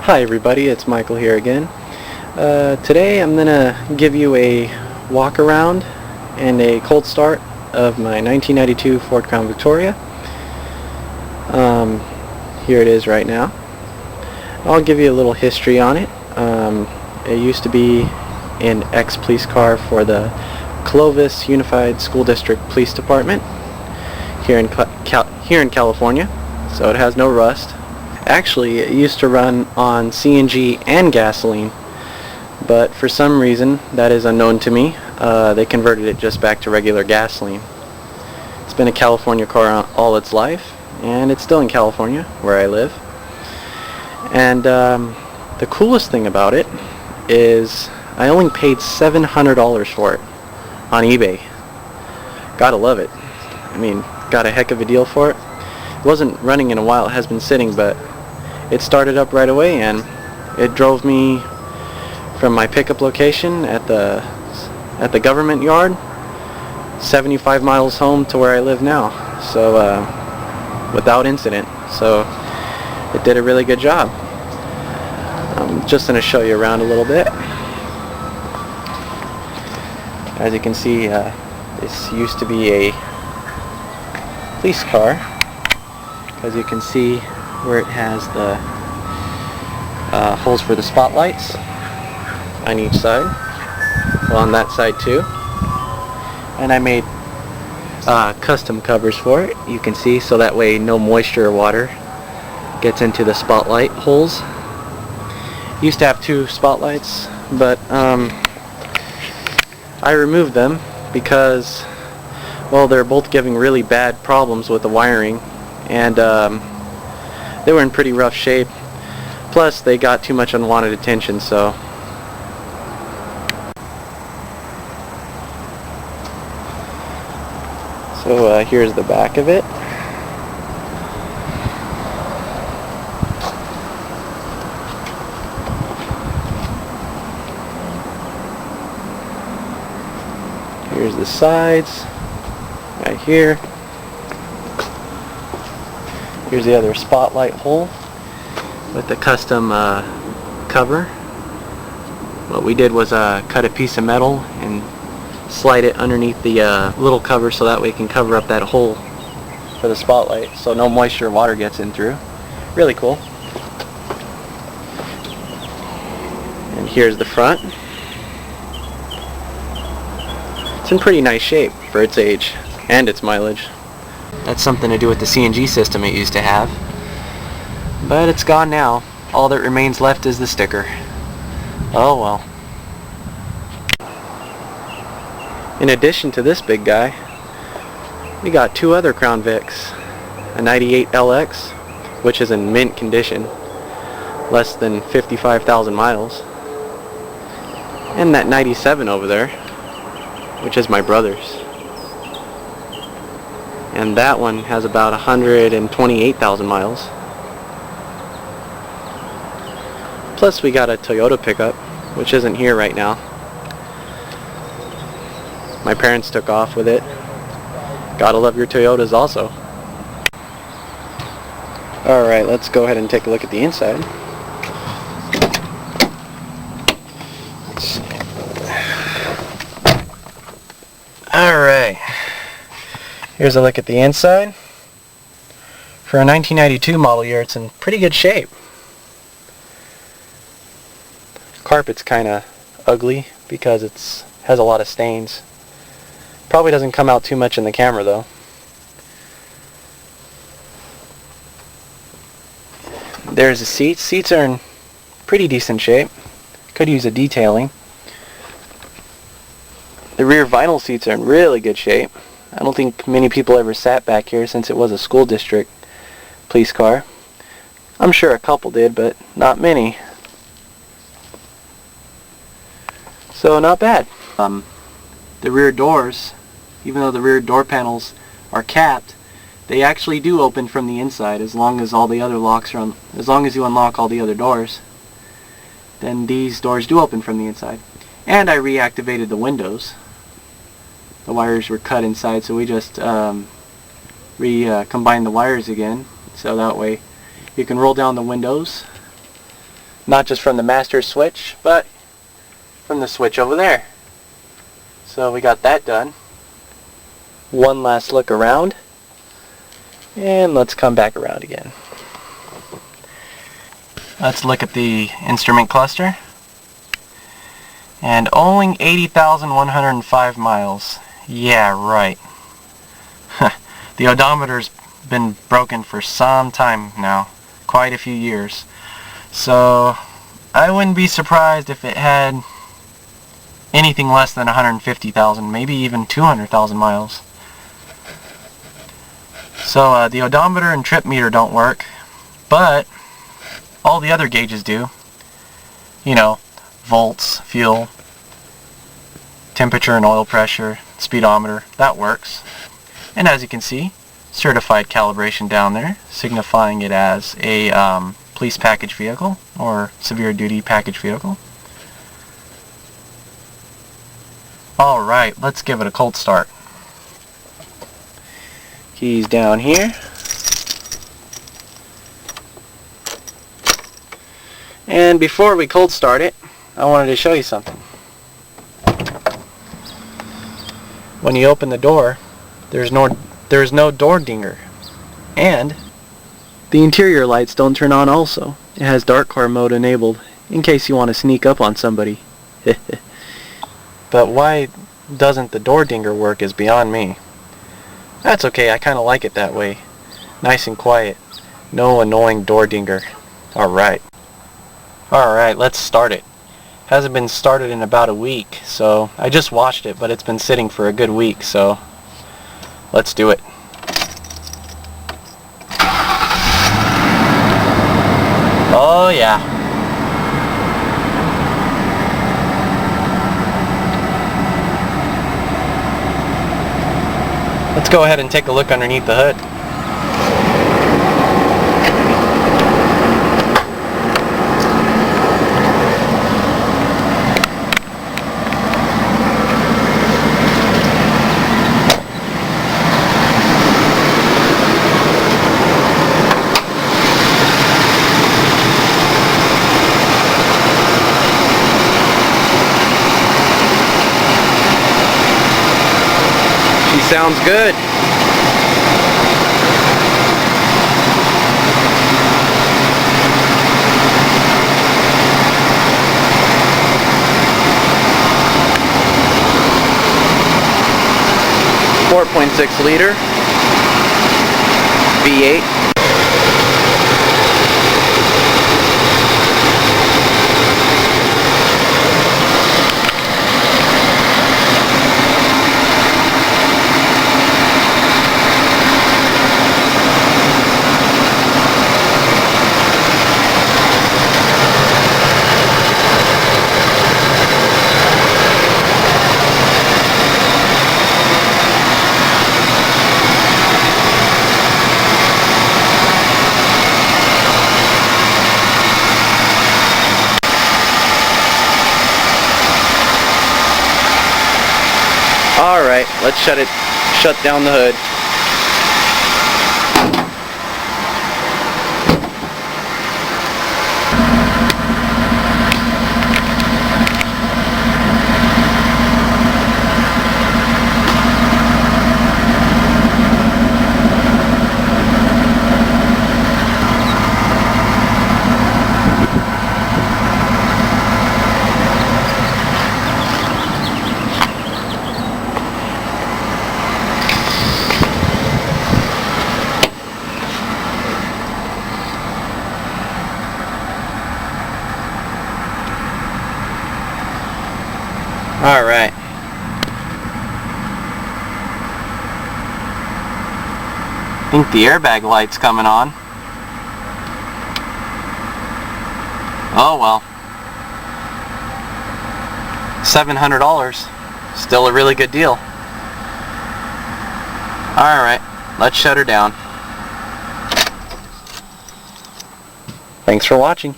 Hi everybody, it's Michael here again. Today I'm going to give you a walk around and a cold start of my 1992 Ford Crown Victoria. Here it is right now. I'll give you a little history on it. It used to be an ex-police car for the Clovis Unified School District Police Department here in California, so it has no rust. Actually, it used to run on CNG and gasoline, but for some reason that is unknown to me. They converted it just back to regular gasoline. It's been a California car all its life, and it's still in California where I live. And the coolest thing about it is I only paid $700 for it on eBay. Gotta love it. I mean, got a heck of a deal for it. It wasn't running in a while, it has been sitting, but it started up right away, and it drove me from my pickup location at the government yard 75 miles home to where I live now, so without incident. So it did a really good job. I'm just going to show you around a little bit. As you can see, this used to be a police car, as you can see where it has the holes for the spotlights on each side, well, on that side too. And I made custom covers for it, you can see, so that way no moisture or water gets into the spotlight holes. Used to have two spotlights, but I removed them because, well, they're both giving really bad problems with the wiring, and they were in pretty rough shape. Plus, they got too much unwanted attention, so. So here's the back of it. Here's the sides, right here. Here's the other spotlight hole with the custom cover. What we did was cut a piece of metal and slide it underneath the little cover, so that way it can cover up that hole for the spotlight, so no moisture or water gets in through. Really cool. And here's the front. It's in pretty nice shape for its age and its mileage. That's something to do with the CNG system it used to have. But it's gone now. All that remains left is the sticker. Oh well. In addition to this big guy, we got two other Crown Vics. A 98 LX, which is in mint condition, less than 55,000 miles. And that 97 over there, which is my brother's. And that one has about 128,000 miles. Plus we got a Toyota pickup, which isn't here right now. My parents took off with it. Gotta love your Toyotas also. Alright, let's go ahead and take a look at the inside. Let's see. Alright. Here's a look at the inside. For a 1992 model year, it's in pretty good shape. Carpet's kind of ugly because it has a lot of stains. Probably doesn't come out too much in the camera though. There's the seats. Seats are in pretty decent shape. Could use a detailing. The rear vinyl seats are in really good shape. I don't think many people ever sat back here since it was a school district police car. I'm sure a couple did, but not many. So not bad. The rear doors, even though the rear door panels are capped, they actually do open from the inside as long as all the other locks are on. As long as you unlock all the other doors, then these doors do open from the inside. And I reactivated the windows. The wires were cut inside, so we just combined the wires again, so that way you can roll down the windows Not just from the master switch, but from the switch over there. So we got that done. One last look around, and let's come back around again. Let's look at the instrument cluster. And only 80,105 miles. Yeah, right. The odometer's been broken for some time now. Quite a few years. So I wouldn't be surprised if it had anything less than 150,000, maybe even 200,000 miles. So the odometer and trip meter don't work, but all the other gauges do. You know, volts, fuel, temperature and oil pressure, speedometer, that works. And as you can see, certified calibration down there, signifying it as a police package vehicle or severe duty package vehicle. Alright, let's give it a cold start. Keys down here. And before we cold start it, I wanted to show you something. When you open the door, there's no door dinger. And the interior lights don't turn on also. It has dark car mode enabled in case you want to sneak up on somebody. But why doesn't the door dinger work is beyond me. That's okay, I kind of like it that way. Nice and quiet. No annoying door dinger. Alright. Alright, let's start it. Hasn't been started in about a week, so I just watched it, but it's been sitting for a good week, so let's do it. Oh yeah. Let's go ahead and take a look underneath the hood. Sounds good. .6 liter V8. Alright, let's shut down the hood. Alright. I think the airbag light's coming on. Oh well. $700. Still a really good deal. Alright, let's shut her down. Thanks for watching.